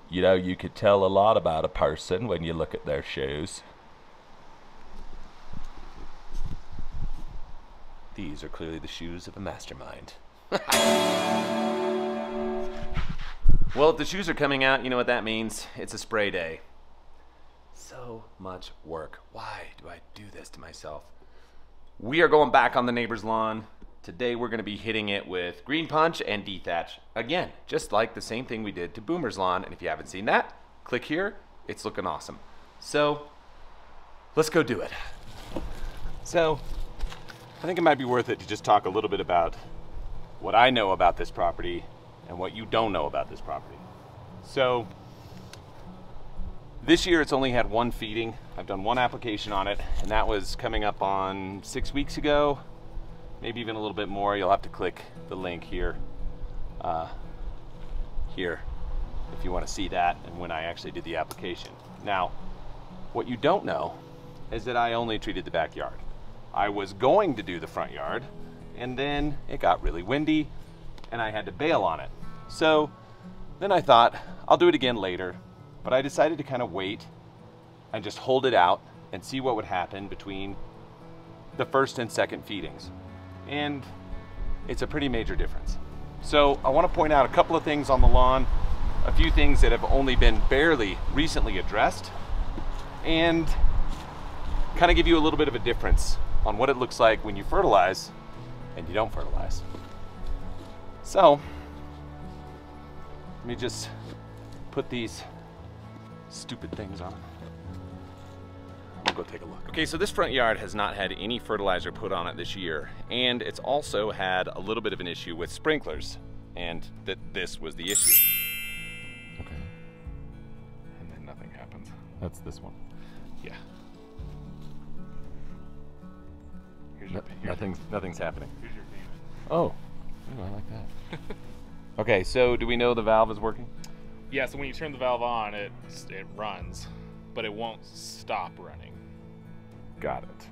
You know, you could tell a lot about a person when you look at their shoes. These are clearly the shoes of a mastermind. Well, if the shoes are coming out, you know what that means. It's a spray day. So much work. Why do I do this to myself? We are going back on the neighbor's lawn. Today we're going to be hitting it with green punch and dethatch. Again, just like the same thing we did to Boomer's lawn. And if you haven't seen that, click here. It's looking awesome. So let's go do it. So I think it might be worth it to just talk a little bit about what I know about this property and what you don't know about this property. So this year it's only had one feeding. I've done one application on it, and that was coming up on 6 weeks ago, maybe even a little bit more. You'll have to click the link here, if you want to see that and when I actually did the application. Now, what you don't know is that I only treated the backyard. I was going to do the front yard, and then it got really windy and I had to bail on it. So then I thought I'll do it again later, but I decided to kind of wait and just hold it out and see what would happen between the first and second feedings. And it's a pretty major difference. So I want to point out a couple of things on the lawn, a few things that have only been barely recently addressed, and kind of give you a little bit of a difference on what it looks like when you fertilize and you don't fertilize. So let me just put these stupid things on. We'll go take a look. Okay, so this front yard has not had any fertilizer put on it this year, and it's also had a little bit of an issue with sprinklers, and this was the issue. Okay. And then nothing happens. That's this one. Yeah. Nothing's happening. Here's your payment. Oh, I like that. Okay, so do we know the valve is working? Yeah, so when you turn the valve on, it runs, but it won't stop running. Got it.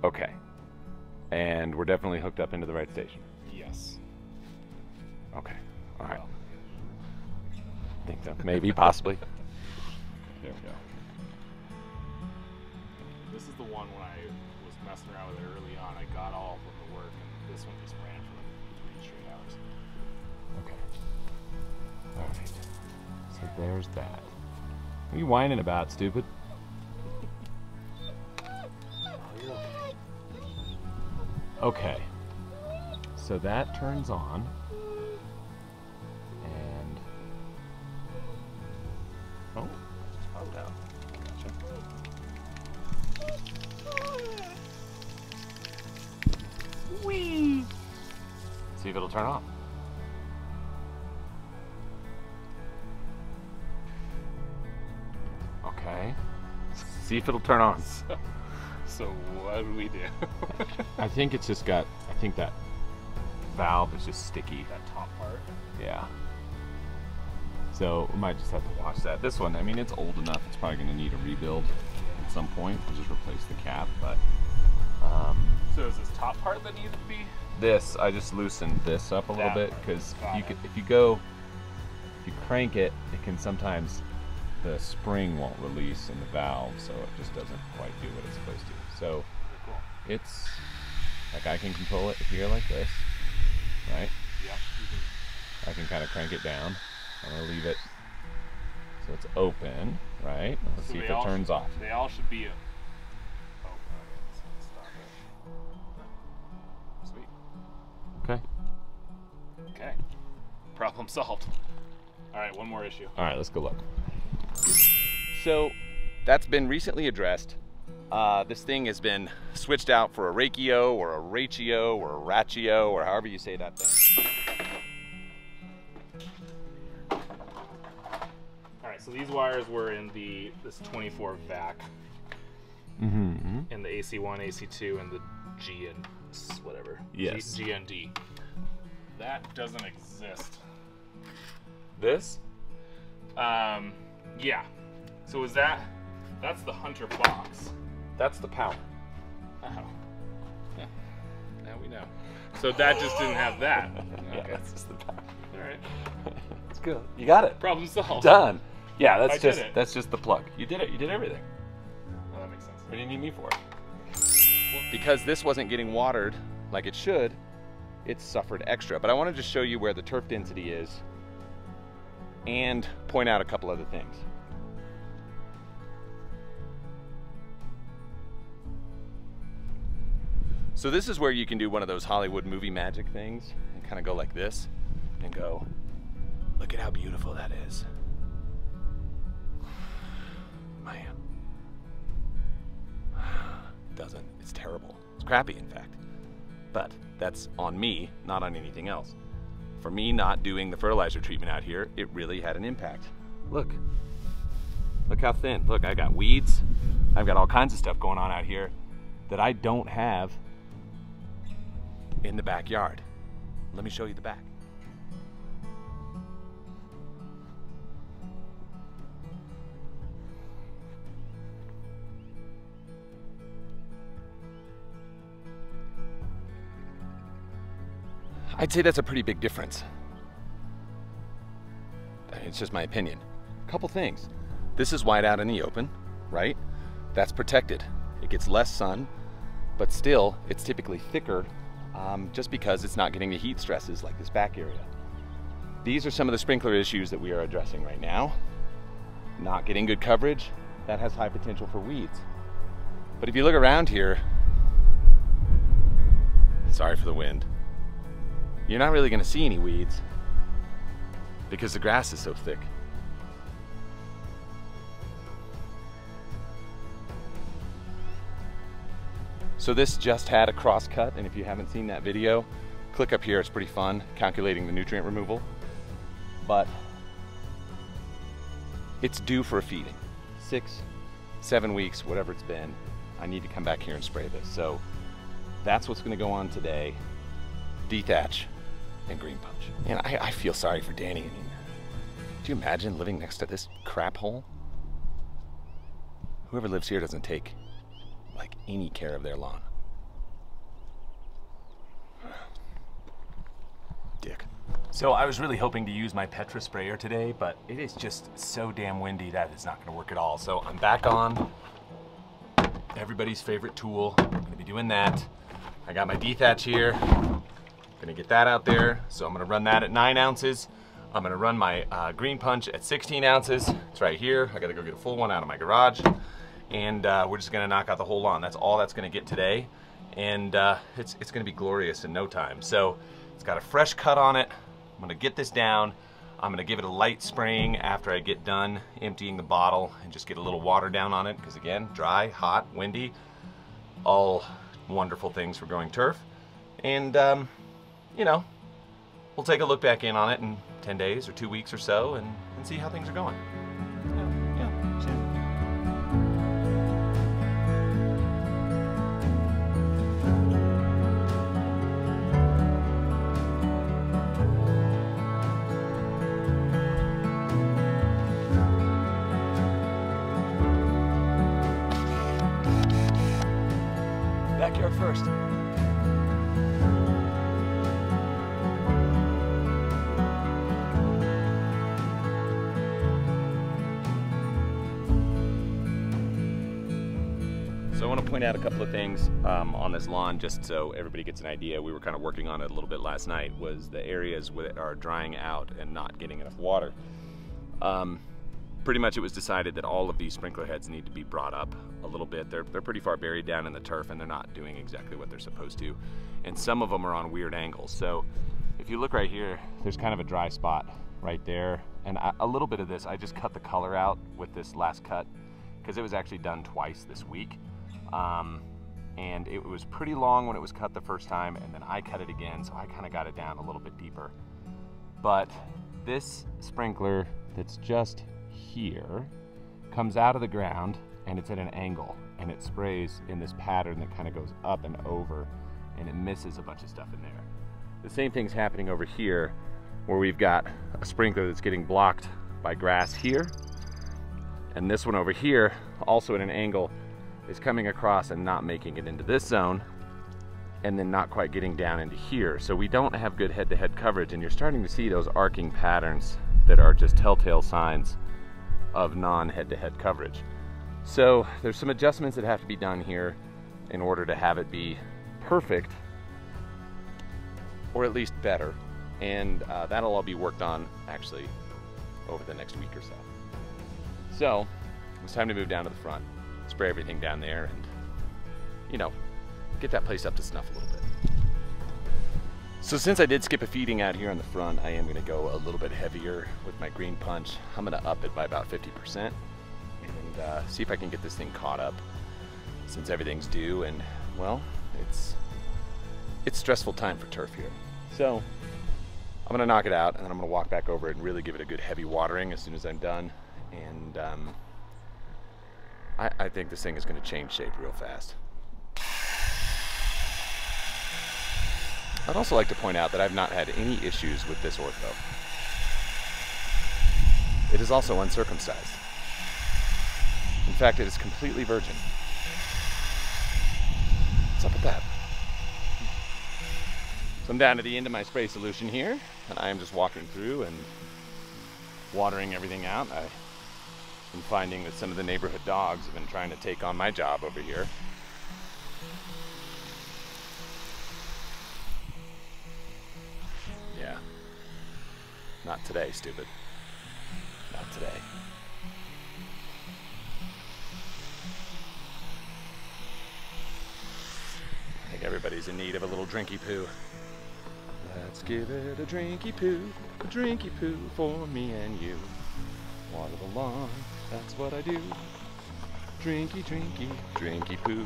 Okay. And we're definitely hooked up into the right station? Yes. Okay, all right. I think so. Maybe, possibly. There we go. This is the one when I was messing around with it early on, I got all of them to work, and this one just ran for like 3 straight hours. Okay. All right. So there's that. What are you whining about, stupid? Okay. So that turns on. And oh, calm down. Gotcha. Whee! See if it'll turn off. Okay. See if it'll turn on. So what do we do? I think it's just got, I think that valve is just sticky. That top part? Yeah. So we might just have to watch that. This one, I mean, it's old enough. It's probably going to need a rebuild at some point. We'll just replace the cap, but... So is this top part that needed to be? This, I just loosened this up a little bit, because if you crank it, it can sometimes, the spring won't release in the valve, so it just doesn't quite do what it's supposed to. So it's, like I can control it here like this, right? Yep. I can kind of crank it down. I'm going to leave it so it's open, right? Let's see if it turns off. They all should be open. Sweet. Okay. Okay. Problem solved. All right, one more issue. All right, let's go look. So that's been recently addressed. This thing has been switched out for a Rakeo or a Ratio or a Ratio or however you say that thing. All right, so these wires were in this 24 vac, in the AC1, AC2, and the G and whatever. Yes. G and D. That doesn't exist. This? Yeah. So is that's the Hunter box. That's the power. Oh. Yeah. Now we know. So that just didn't have that. Yeah, Okay. that's just the power. All right. It's good. You got it. Problem solved. Done. Yeah, I did it. that's just the plug. You did it. You did everything. Oh, that makes sense. What do you need me for? Because this wasn't getting watered like it should, it suffered extra. But I wanted to show you where the turf density is and point out a couple other things. So this is where you can do one of those Hollywood movie magic things and kind of go like this and go, look at how beautiful that is. Man. Doesn't. It's terrible. It's crappy, in fact. But that's on me, not on anything else. For me not doing the fertilizer treatment out here, it really had an impact. Look. Look how thin. Look, I got weeds. I've got all kinds of stuff going on out here that I don't have in the backyard. Let me show you the back. I'd say that's a pretty big difference. It's just my opinion. A couple things. This is wide out in the open, right? That's protected. It gets less sun, but still it's typically thicker just because it's not getting the heat stresses like this back area. These are some of the sprinkler issues that we are addressing right now. Not getting good coverage, that has high potential for weeds. But if you look around here, sorry for the wind, you're not really gonna see any weeds because the grass is so thick. So this just had a cross cut, and if you haven't seen that video, click up here, it's pretty fun, calculating the nutrient removal. But it's due for a feeding. 6, 7 weeks, whatever it's been, I need to come back here and spray this. So that's what's gonna go on today. Dethatch and green punch. And I feel sorry for Danny. I mean, do you imagine living next to this crap hole? Whoever lives here doesn't take like any care of their lawn. Dick. So I was really hoping to use my Petra sprayer today, but it is just so damn windy that it's not gonna work at all. So I'm back on everybody's favorite tool. I'm gonna be doing that. I got my dethatch here. Gonna get that out there. So I'm gonna run that at 9 ounces. I'm gonna run my green punch at 16 ounces. It's right here. I gotta go get a full one out of my garage. And we're just gonna knock out the whole lawn. That's all that's gonna get today. And it's gonna be glorious in no time. So it's got a fresh cut on it. I'm gonna get this down. I'm gonna give it a light spraying after I get done emptying the bottle and just get a little water down on it. Because again, dry, hot, windy, all wonderful things for growing turf. And you know, we'll take a look back in on it in 10 days or 2 weeks or so and see how things are going. Yeah, see. Backyard first. So I want to point out a couple of things on this lawn just so everybody gets an idea. We were kind of working on it a little bit last night, was the areas that are drying out and not getting enough water. Pretty much it was decided that all of these sprinkler heads need to be brought up a little bit. They're pretty far buried down in the turf and they're not doing exactly what they're supposed to. And some of them are on weird angles. So if you look right here, there's kind of a dry spot right there. And a little bit of this, I just cut the color out with this last cut because it was actually done twice this week. And it was pretty long when it was cut the first time, and then I cut it again, so I kind of got it down a little bit deeper. But this sprinkler that's just here comes out of the ground and it's at an angle, and it sprays in this pattern that kind of goes up and over, and it misses a bunch of stuff in there. The same thing's happening over here where we've got a sprinkler that's getting blocked by grass here, and this one over here, also at an angle, is coming across and not making it into this zone, and then not quite getting down into here. So we don't have good head-to-head coverage, and you're starting to see those arcing patterns that are just telltale signs of non-head-to-head coverage. So there's some adjustments that have to be done here in order to have it be perfect, or at least better. And that'll all be worked on actually over the next week or so. So it's time to move down to the front, spray everything down there, and, you know, get that place up to snuff a little bit. So since I did skip a feeding out here on the front, I am going to go a little bit heavier with my green punch. I'm going to up it by about 50% and see if I can get this thing caught up, since everything's due. And well, it's stressful time for turf here. So I'm going to knock it out, and then I'm going to walk back over it and really give it a good heavy watering as soon as I'm done. And I think this thing is going to change shape real fast. I'd also like to point out that I've not had any issues with this ortho. It is also uncircumcised. In fact, it is completely virgin. What's up with that? So I'm down to the end of my spray solution here, and I am just walking through and watering everything out. I've been finding that some of the neighborhood dogs have been trying to take on my job over here. Yeah. Not today, stupid. Not today. I think everybody's in need of a little drinky poo. Let's give it a drinky poo for me and you. Water the lawn, that's what I do. Drinky, drinky, drinky poo.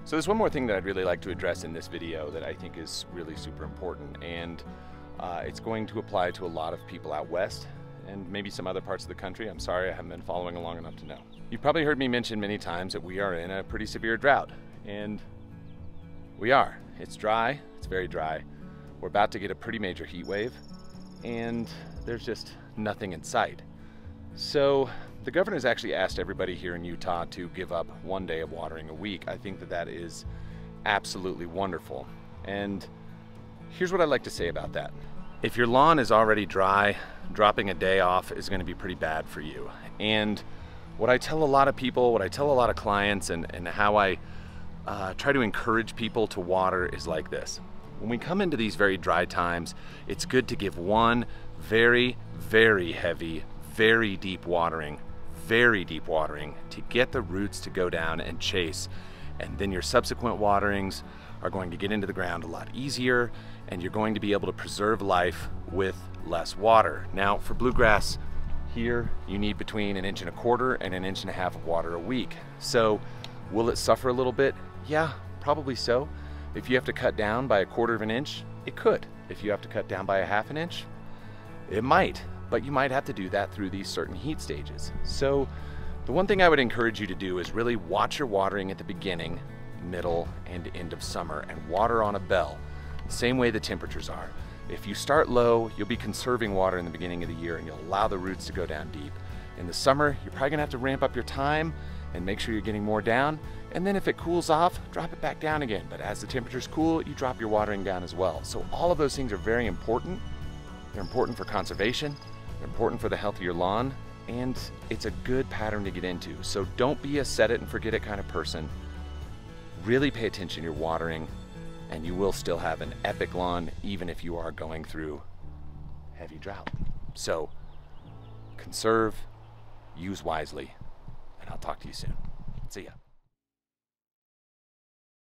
So there's one more thing that I'd really like to address in this video that I think is really super important, and it's going to apply to a lot of people out west and maybe some other parts of the country. I'm sorry, I haven't been following along enough to know. You've probably heard me mention many times that we are in a pretty severe drought, and we are. It's dry, it's very dry. We're about to get a pretty major heat wave, and there's just nothing in sight. So the governor's actually asked everybody here in Utah to give up 1 day of watering a week. I think that that is absolutely wonderful. And here's what I'd like to say about that. If your lawn is already dry, dropping a day off is going to be pretty bad for you. And what I tell a lot of people, what I tell a lot of clients, and how I try to encourage people to water is like this. When we come into these very dry times, it's good to give one very, very heavy, very deep watering to get the roots to go down and chase. And then your subsequent waterings are going to get into the ground a lot easier, and you're going to be able to preserve life with less water. Now, for bluegrass here, you need between 1.25 inches and 1.5 inches of water a week. So will it suffer a little bit? Yeah, probably so. If you have to cut down by 1/4 inch, it could. If you have to cut down by 1/2 inch, it might. But you might have to do that through these certain heat stages. So the one thing I would encourage you to do is really watch your watering at the beginning, middle, and end of summer, and water on a bell, the same way the temperatures are. If you start low, you'll be conserving water in the beginning of the year, and you'll allow the roots to go down deep. In the summer, you're probably gonna have to ramp up your time and make sure you're getting more down, and then if it cools off, drop it back down again. But as the temperatures cool, you drop your watering down as well. So all of those things are very important. They're important for conservation. They're important for the health of your lawn, and it's a good pattern to get into. So don't be a set it and forget it kind of person. Really pay attention to your watering, and you will still have an epic lawn even if you are going through heavy drought. So conserve, use wisely, and I'll talk to you soon. See ya.